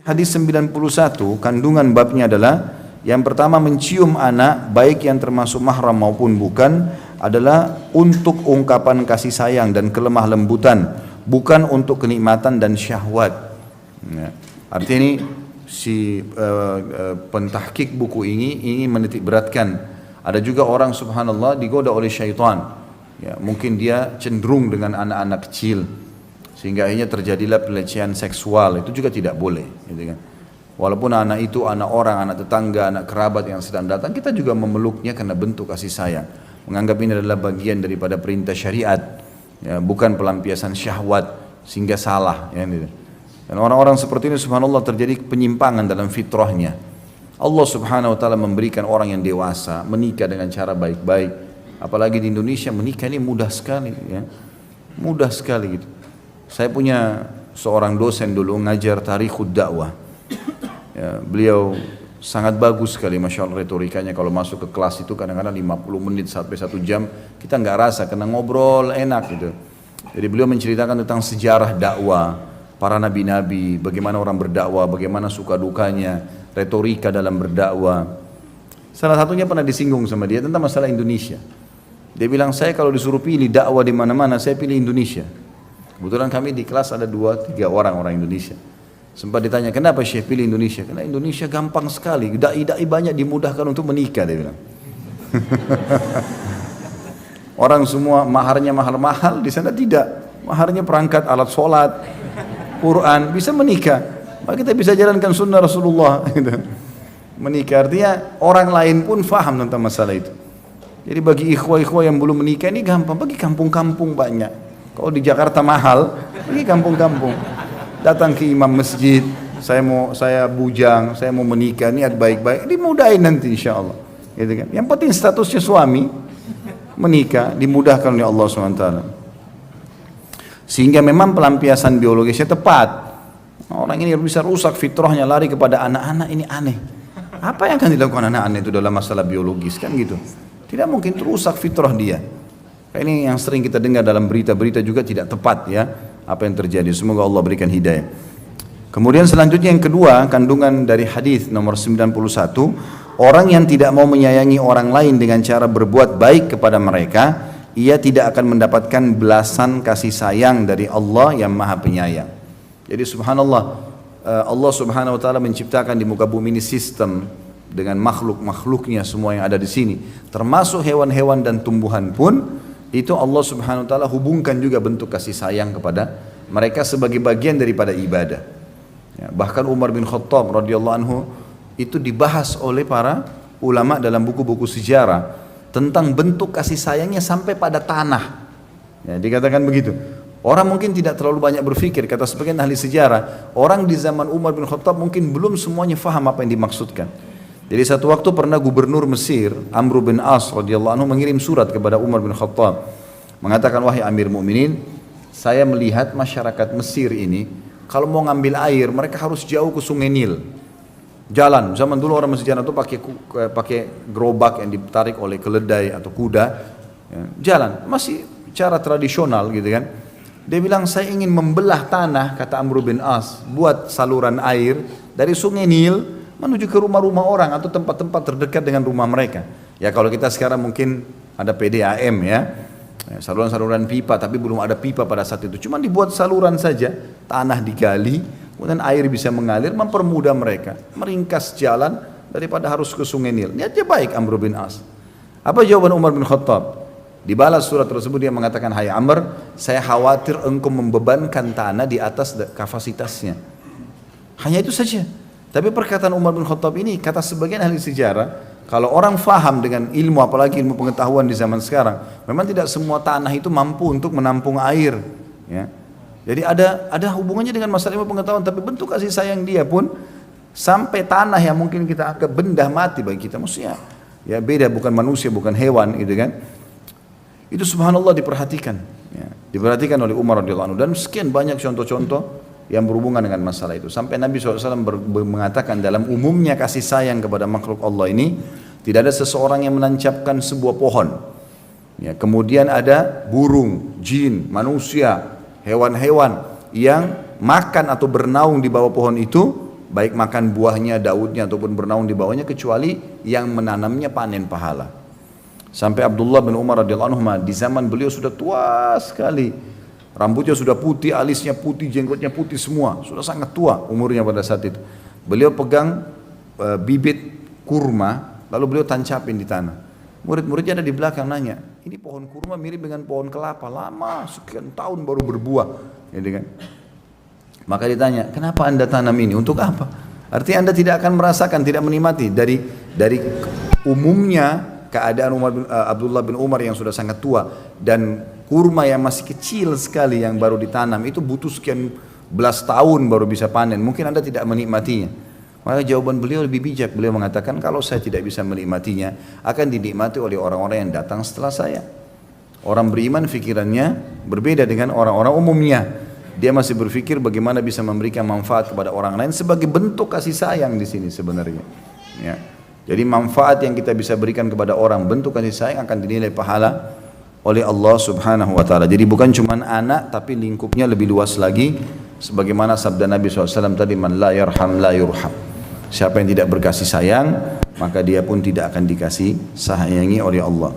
hadis 91 kandungan babnya adalah yang pertama mencium anak baik yang termasuk mahram maupun bukan adalah untuk ungkapan kasih sayang dan kelemah lembutan, bukan untuk kenikmatan dan syahwat. Ya. Artinya ini si pentahkik buku ini menitik beratkan. Ada juga orang subhanallah digoda oleh syaitan. Ya, mungkin dia cenderung dengan anak-anak kecil sehingga akhirnya terjadilah pelecehan seksual. Itu juga tidak boleh, gitu kan. Walaupun anak itu anak orang, anak tetangga, anak kerabat yang sedang datang, kita juga memeluknya karena bentuk kasih sayang. Menganggap ini adalah bagian daripada perintah syariat, ya, bukan pelampiasan syahwat sehingga salah. Ya, gitu. Dan orang-orang seperti ini subhanallah terjadi penyimpangan dalam fitrahnya. Allah subhanahu wa ta'ala memberikan orang yang dewasa menikah dengan cara baik-baik. Apalagi di Indonesia menikah ini mudah sekali. Ya. Mudah sekali gitu. Saya punya seorang dosen dulu ngajar tarikhud dakwah. Ya, beliau sangat bagus sekali Masya Allah retorikanya. Kalau masuk ke kelas itu kadang-kadang 50 menit sampai 1 jam kita nggak rasa karena ngobrol enak gitu. Jadi beliau menceritakan tentang sejarah dakwah para nabi-nabi, bagaimana orang berdakwah, bagaimana suka dukanya, retorika dalam berdakwah. Salah satunya pernah disinggung sama dia tentang masalah Indonesia. Dia bilang, saya kalau disuruh pilih dakwah di mana-mana saya pilih Indonesia. Kebetulan kami di kelas ada 2-3 orang Indonesia. Sempat ditanya, kenapa Syekh pilih Indonesia? Karena Indonesia gampang sekali, dai-dai banyak dimudahkan untuk menikah, dia bilang. Orang semua maharnya mahal-mahal, di sana tidak. Maharnya perangkat alat sholat, Quran, bisa menikah. Maka kita bisa jalankan sunnah Rasulullah. Menikah, artinya orang lain pun faham tentang masalah itu. Jadi bagi ikhwah-ikhwah yang belum menikah ini gampang, bagi kampung-kampung banyak. Kalau di Jakarta mahal, bagi kampung-kampung. Datang ke imam masjid, saya bujang, saya mau menikah, niat baik-baik, dimudahin nanti insya Allah. Gitu kan? Yang penting statusnya suami, menikah, dimudahkan oleh Allah SWT. Sehingga memang pelampiasan biologisnya tepat. Orang ini bisa rusak fitrahnya, lari kepada anak-anak, ini aneh. Apa yang akan dilakukan anak-anak itu dalam masalah biologis, kan gitu. Tidak mungkin rusak fitrah dia. Ini yang sering kita dengar dalam berita-berita juga tidak tepat ya. Apa yang terjadi, semoga Allah berikan hidayah. Kemudian selanjutnya yang kedua, kandungan dari hadis nomor 91, orang yang tidak mau menyayangi orang lain dengan cara berbuat baik kepada mereka, ia tidak akan mendapatkan belasan kasih sayang dari Allah yang Maha Penyayang. Jadi subhanallah, Allah subhanahu wa ta'ala menciptakan di muka bumi ini sistem dengan makhluk-makhluknya semua yang ada di sini, termasuk hewan-hewan dan tumbuhan pun. Itu Allah subhanahu wa ta'ala hubungkan juga bentuk kasih sayang kepada mereka sebagai bagian daripada ibadah. Ya, bahkan Umar bin Khattab radhiyallahu anhu itu dibahas oleh para ulama dalam buku-buku sejarah tentang bentuk kasih sayangnya sampai pada tanah. Ya, dikatakan begitu. Orang mungkin tidak terlalu banyak berpikir, kata sebagian ahli sejarah, orang di zaman Umar bin Khattab mungkin belum semuanya faham apa yang dimaksudkan. Jadi satu waktu pernah gubernur Mesir Amr bin As radhiyallahu anhu mengirim surat kepada Umar bin Khattab mengatakan, wahai Amir Mukminin, saya melihat masyarakat Mesir ini kalau mau ngambil air mereka harus jauh ke Sungai Nil. Jalan, zaman dulu orang Mesir itu pakai gerobak yang ditarik oleh keledai atau kuda. Ya, jalan, masih cara tradisional gitu kan. Dia bilang, saya ingin membelah tanah, kata Amr bin As, buat saluran air dari Sungai Nil menuju ke rumah-rumah orang atau tempat-tempat terdekat dengan rumah mereka. Ya kalau kita sekarang mungkin ada PDAM ya, saluran-saluran pipa, tapi belum ada pipa pada saat itu. Cuma dibuat saluran saja, tanah digali, kemudian air bisa mengalir, mempermudah mereka, meringkas jalan daripada harus ke Sungai Nil. Niatnya baik Amr bin As. Apa jawaban Umar bin Khattab? Dibalas surat tersebut, dia mengatakan, hai Amr, saya khawatir engkau membebankan tanah di atas kapasitasnya. Hanya itu saja. Tapi perkataan Umar bin Khattab ini, kata sebagian ahli sejarah, kalau orang faham dengan ilmu, apalagi ilmu pengetahuan di zaman sekarang, memang tidak semua tanah itu mampu untuk menampung air. Ya. Jadi ada hubungannya dengan masalah ilmu pengetahuan, tapi bentuk kasih sayang dia pun sampai tanah yang mungkin kita anggap benda mati bagi kita, maksudnya ya beda, bukan manusia, bukan hewan, gitu kan? Itu subhanallah diperhatikan, ya, diperhatikan oleh Umar radhiyallahu anhu, dan sekian banyak contoh-contoh yang berhubungan dengan masalah itu. Sampai Nabi SAW mengatakan dalam umumnya kasih sayang kepada makhluk Allah ini, tidak ada seseorang yang menancapkan sebuah pohon. Ya, kemudian ada burung, jin, manusia, hewan-hewan yang makan atau bernaung di bawah pohon itu baik makan buahnya, daudnya ataupun bernaung di bawahnya, kecuali yang menanamnya panen pahala. Sampai Abdullah bin Umar radhiyallahu anhu di zaman beliau sudah tua sekali, rambutnya sudah putih, alisnya putih, jenggotnya putih semua, sudah sangat tua umurnya pada saat itu. Beliau pegang bibit kurma, lalu beliau tancapin di tanah. Murid-muridnya ada di belakang nanya, ini pohon kurma mirip dengan pohon kelapa, lama sekian tahun baru berbuah, gitu kan? Maka ditanya, kenapa anda tanam ini? Untuk apa? Artinya anda tidak akan merasakan, tidak menikmati dari umumnya keadaan Abdullah bin Umar yang sudah sangat tua dan kurma yang masih kecil sekali yang baru ditanam itu butuh sekian belas tahun baru bisa panen. Mungkin anda tidak menikmatinya. Maka jawaban beliau lebih bijak. Beliau mengatakan, kalau saya tidak bisa menikmatinya, akan dinikmati oleh orang-orang yang datang setelah saya. Orang beriman fikirannya berbeda dengan orang-orang umumnya. Dia masih berpikir bagaimana bisa memberikan manfaat kepada orang lain sebagai bentuk kasih sayang di sini sebenarnya. Ya. Jadi manfaat yang kita bisa berikan kepada orang, bentuk kasih sayang, akan dinilai pahala oleh Allah Subhanahu wa taala. Jadi bukan cuma anak, tapi lingkupnya lebih luas lagi. Sebagaimana sabda Nabi SAW tadi, man la yarham la yurham. Siapa yang tidak berkasih sayang, maka dia pun tidak akan dikasih sayangi oleh Allah.